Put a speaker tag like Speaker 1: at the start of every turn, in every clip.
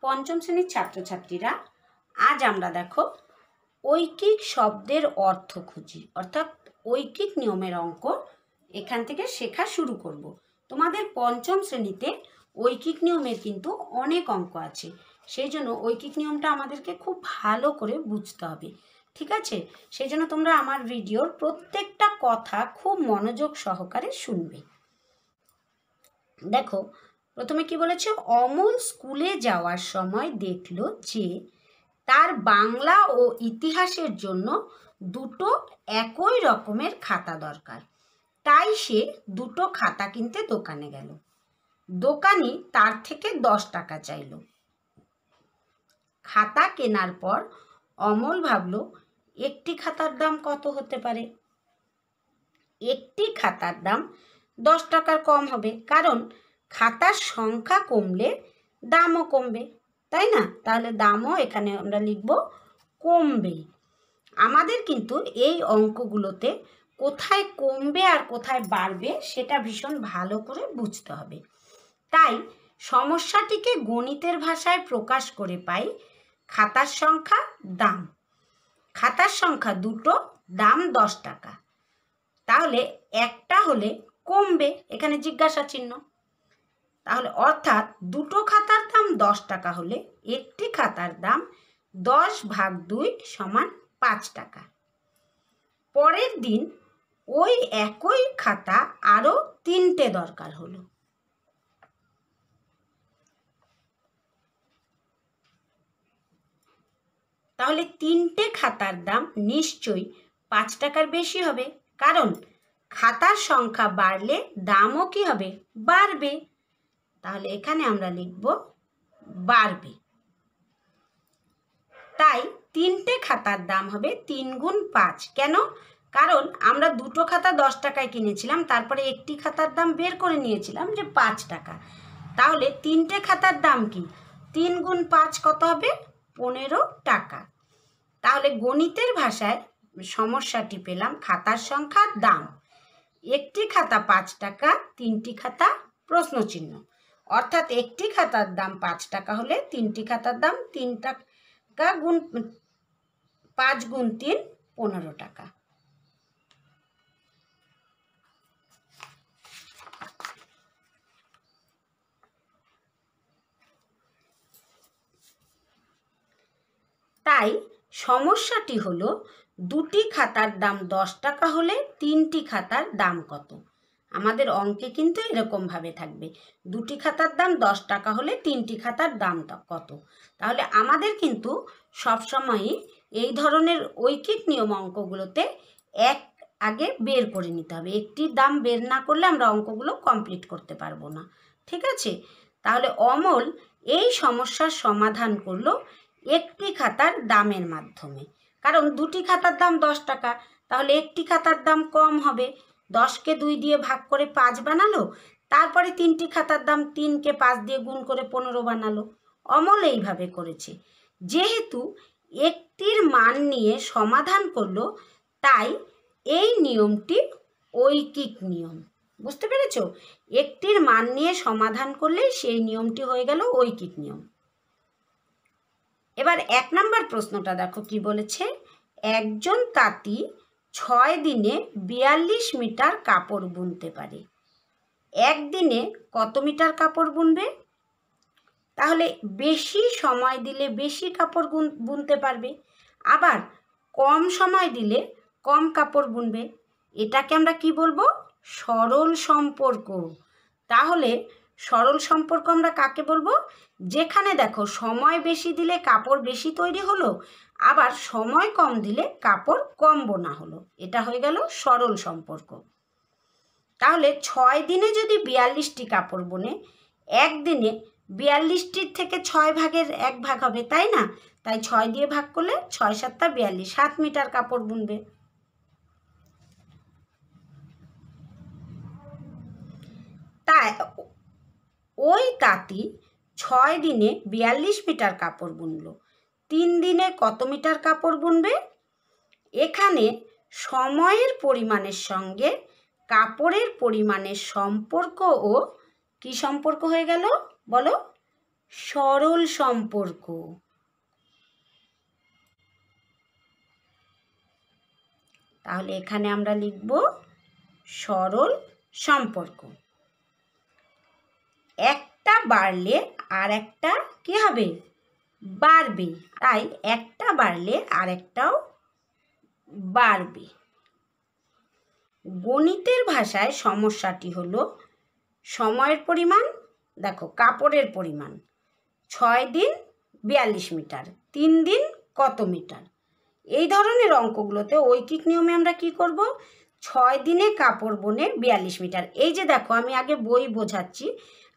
Speaker 1: পঞ্চম শ্রেণীর ছাত্রছাত্রীরা, আজ আমরা দেখো ঐকিক শব্দের অর্থ খুঁজি, অর্থাৎ ঐকিক নিয়মের অঙ্ক এখান থেকে শেখা শুরু করব। তোমাদের পঞ্চম শ্রেণীতে ঐকিক নিয়মের কিন্তু অনেক অঙ্ক আছে, সেই জন্য ঐকিক নিয়মটা আমাদেরকে খুব ভালো করে বুঝতে হবে, ঠিক আছে? সেই জন্য তোমরা আমার ভিডিওর প্রত্যেকটা কথা খুব মনোযোগ সহকারে শুনবে। দেখো, প্রথমে কি বলেছে, অমল স্কুলে যাওয়ার সময় দেখলো যে তার বাংলা ও ইতিহাসের জন্য দুটো একই রকমের খাতা দরকার। তাই সে দুটো খাতা কিনতে দোকানে গেল। দোকানি তার থেকে 10 টাকা চাইল। খাতা কেনার পর অমল ভাবলো একটি খাতার দাম কত হতে পারে। একটি খাতার দাম 10 টাকার কম হবে, কারণ খাতার সংখ্যা কমলে দামও কমবে, তাই না? তাহলে দামও এখানে আমরা লিখব কমবে। আমাদের কিন্তু এই অঙ্কগুলোতে কোথায় কমবে আর কোথায় বাড়বে সেটা ভীষণ ভালো করে বুঝতে হবে। তাই সমস্যাটিকে গণিতের ভাষায় প্রকাশ করে পাই খাতার সংখ্যা, দাম। খাতার সংখ্যা দুটো, দাম 10 টাকা। তাহলে একটা হলে কমবে, এখানে জিজ্ঞাসা চিহ্ন। তাহলে অর্থাৎ দুটো খাতার দাম 10 টাকা হলে একটি খাতার দাম 10/2 = 5 টাকা। পরের দিন ওই একই খাতা আরো 3টে দরকার হলো। তাহলে 3টে খাতার দাম নিশ্চয়ই 5 টাকার বেশি হবে, কারণ খাতার সংখ্যা বাড়লে দামও কি হবে? বাড়বে। তাহলে এখানে আমরা লিখব বাড়বে। তাই 3টে খাতার দাম হবে 3 × 5। কেন? কারণ আমরা দুটো খাতা 10 টাকায় কিনেছিলাম, তারপরে একটি খাতার দাম বের করে নিয়েছিলাম যে 5 টাকা। তাহলে 3টে খাতার দাম কি? 3 × 5 কত হবে? 15 টাকা। তাহলে গণিতের ভাষায় সমস্যাটি পেলাম খাতার সংখ্যা, দাম। একটি খাতা 5 টাকা, 3টি খাতা প্রশ্নচিহ্ন। অর্থাৎ একটি খাতার দাম 5 টাকা হলে 3টি খাতার দাম 3 টাকা গুণ 5 × 3 15 টাকা। তাই সমস্যাটি হলো দুটি খাতার দাম 10 টাকা হলে 3টি খাতার দাম কত? আমাদের অঙ্কে কিন্তু এরকমভাবে থাকবে, দুটি খাতার দাম 10 টাকা হলে 3টি খাতার দাম কত। তাহলে আমাদের কিন্তু সবসময়ই এই ধরনের ঐকিক নিয়ম অঙ্কগুলোতে আগে বের করে নিতে হবে। একটির দাম বের না করলে আমরা অঙ্কগুলো কমপ্লিট করতে পারবো না, ঠিক আছে? তাহলে অমল এই সমস্যার সমাধান করলো একটি খাতার দামের মাধ্যমে। কারণ দুটি খাতার দাম 10 টাকা, তাহলে একটি খাতার দাম কম হবে। 10কে 2 দিয়ে ভাগ করে 5 বানালো, তারপরে 3টি খাতার দাম 3কে 5 দিয়ে গুণ করে 15 বানালো। অমল এইভাবে করেছে। যেহেতু একটির মান নিয়ে সমাধান করলো, তাই এই নিয়মটি ঐকিক নিয়ম। বুঝতে পেরেছো? একটির মান নিয়ে সমাধান করলে সেই নিয়মটি হয়ে গেল ঐকিক নিয়ম। এবার 1 নম্বর প্রশ্নটা দেখো কি বলেছে। একজন তাঁতি 6 দিনে 42 মিটার কাপড় বুনতে পারে। একদিনে কত মিটার কাপড় বুনবে? তাহলে বেশি সময় দিলে বেশি কাপড় বুনতে পারবে, আবার কম সময় দিলে কম কাপড় বুনবে। এটাকে আমরা কি বলবো? সরল সম্পর্ক। তাহলে সরল সম্পর্ক আমরা কাকে বলবো? যেখানে দেখো সময় বেশি দিলে কাপড় বেশি তৈরি হলো, আবার সময় কম দিলে কাপড় কম বোনা হলো। এটা হয়ে গেল সরল সম্পর্ক। তাহলে 6 দিনে যদি 42টি কাপড় বোনে, একদিনে 42টির থেকে 6 ভাগের 1 ভাগ হবে, তাই না? তাই 6 দিয়ে ভাগ করলে 6 × 7 = 42, 7 মিটার কাপড় বুনবে। তাই ওই তাঁতি 6 দিনে 42 মিটার কাপড় বুনলো। 3 দিনে কত মিটার কাপড় বুনবে? এখানে সময়ের পরিমাণের সঙ্গে কাপড়ের পরিমাণের সম্পর্ক ও কি সম্পর্ক হয়ে গেল বলো? সরল সম্পর্ক। তাহলে এখানে আমরা লিখব সরল সম্পর্ক। একটা বাড়লে আর একটা কি হবে? বাড়বে। তাই একটা বাড়লে আর একটাও বাড়বে। গণিতের ভাষায় সমস্যাটি হলো সময়ের পরিমাণ, দেখো কাপড়ের পরিমাণ 6 দিন 42 মিটার, 3 দিন কত মিটার। এই ধরনের অঙ্কগুলোতে ঐকিক নিয়মে আমরা কি করব? 6 দিনে কাপড় বনে 42 মিটার। এই যে দেখো, আমি আগে বই বোঝাচ্ছি,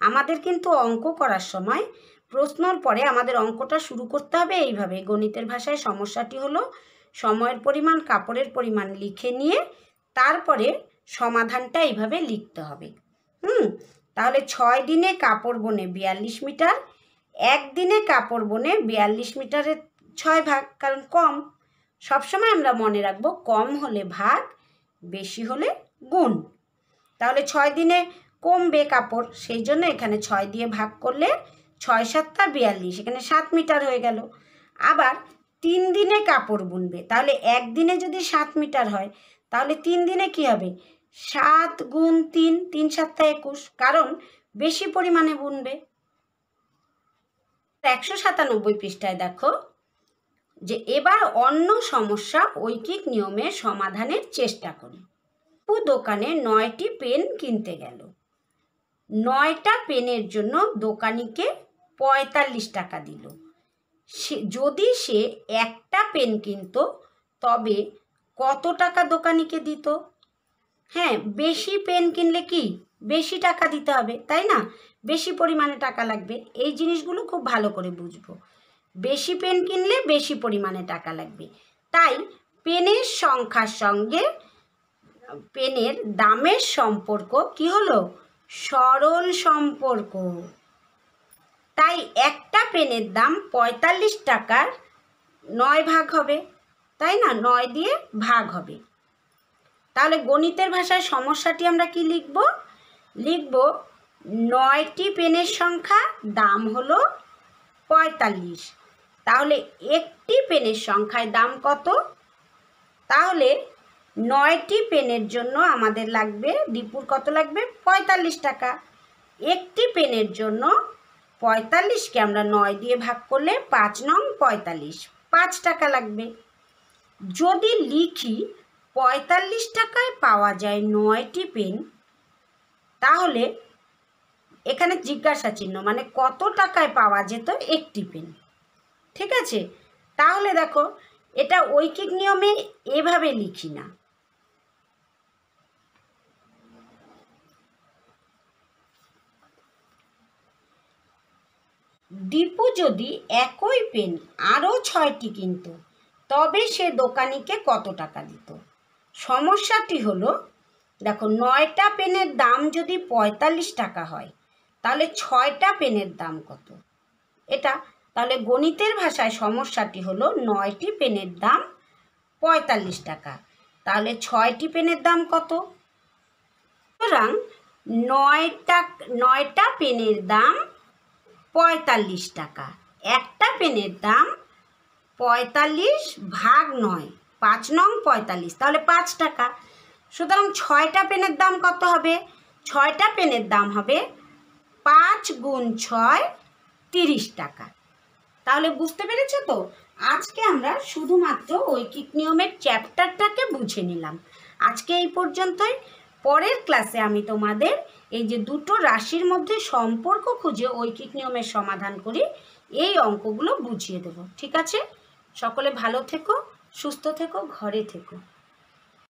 Speaker 1: আমাদের কিন্তু অঙ্ক করার সময় প্রশ্নর পরে আমাদের অঙ্কটা শুরু করতে হবে এইভাবে। গণিতের ভাষায় সমস্যাটি হলো সময়ের পরিমাণ কাপড়ের পরিমাণ লিখে নিয়ে তারপরে সমাধানটা এইভাবে লিখতে হবে। তাহলে 6 দিনে কাপড় বনে 42 মিটার, 1 দিনে কাপড় বনে 42 মিটারের 6 ভাগ, কারণ কম। সবসময় আমরা মনে রাখবো কম হলে ভাগ, বেশি হলে গুণ। তাহলে 6 দিনে কমবে কাপড়, সেই জন্য এখানে 6 দিয়ে ভাগ করলে 6 7 42, এখানে 7 মিটার হয়ে গেল। আবার 3 দিনে কাপড় বুনবে, তাহলে 1 দিনে যদি 7 মিটার হয় তাহলে 3 দিনে কি হবে? 7 গুণ 3, 3 7 21, কারণ বেশি পরিমাণে বুনবে। 197 পৃষ্ঠায় দেখো যে এবার অন্য সমস্যা ঐকিক নিয়মে সমাধানের চেষ্টা করি। দোকানে 9টি পেন কিনতে গেল। 9টা পেনের জন্য দোকানিকে 45 টাকা দিল। যদি সে একটা পেন কিনত তবে কত টাকা দোকানিকে দিত? হ্যাঁ, বেশি পেন কিনলে কি বেশি টাকা দিতে হবে, তাই না? বেশি পরিমাণে টাকা লাগবে। এই জিনিসগুলো খুব ভালো করে বুঝবো। বেশি পেন কিনলে বেশি পরিমাণে টাকা লাগবে। তাই পেনের সংখ্যার সঙ্গে পেনের দামের সম্পর্ক কি হলো? সরল সম্পর্ক। তাই একটা পেনের দাম 45 টাকার 9 ভাগ হবে, তাই না? 9 দিয়ে ভাগ হবে। তাহলে গণিতের ভাষায় সমস্যাটি আমরা কি লিখব? লিখব 9টি পেনের সংখ্যা, দাম হলো 45। তাহলে একটি পেনের সংখ্যায় দাম কত? তাহলে 9টি পেনের জন্য আমাদের লাগবে, দীপুর কত লাগবে? 45 টাকা। একটি পেনের জন্য 45কে আমরা 9 দিয়ে ভাগ করলে 5 নং 45, 5 টাকা লাগবে। যদি লিখি 45 টাকায় পাওয়া যায় 9টি পেন, তাহলে এখানে জিজ্ঞাসা চিহ্ন, মানে কত টাকায় পাওয়া যেত একটি পেন। ঠিক আছে? তাহলে দেখো, এটা ঐকিক নিয়মে এভাবে লিখি না। দীপু যদি একই পেন আরও 6টি কিনত তবে সে দোকানিকে কত টাকা দিত? সমস্যাটি হলো, দেখো 9টা পেনের দাম যদি 45 টাকা হয় তাহলে 6টা পেনের দাম কত? এটা। তাহলে গণিতের ভাষায় সমস্যাটি হলো 9টি পেনের দাম 45 টাকা। তাহলে 6টি পেনের দাম কত? সুতরাং 9টা পেনের দাম 45 টাকা। একটা পেনের দাম 45 ভাগ 9, 5 নং 45, তাহলে 5 টাকা। সুতরাং 6টা পেনের দাম কত হবে? 6টা পেনের দাম হবে 5 গুণ 6, 30 টাকা। তাহলে বুঝতে পেরেছো তো? আজকে আমরা শুধুমাত্র ঐকিক নিয়মের চ্যাপ্টারটাকে বুঝে নিলাম। আজকে এই পর্যন্তই। পরের ক্লাসে আমি তোমাদের এই যে দুটো রাশির মধ্যে সম্পর্ক খুঁজে ঐকিক নিয়মের সমাধান করি, এই অঙ্কগুলো বুঝিয়ে দেব। ঠিক আছে? সকলে ভালো থেকো, সুস্থ থেকো, ঘরে থেকো।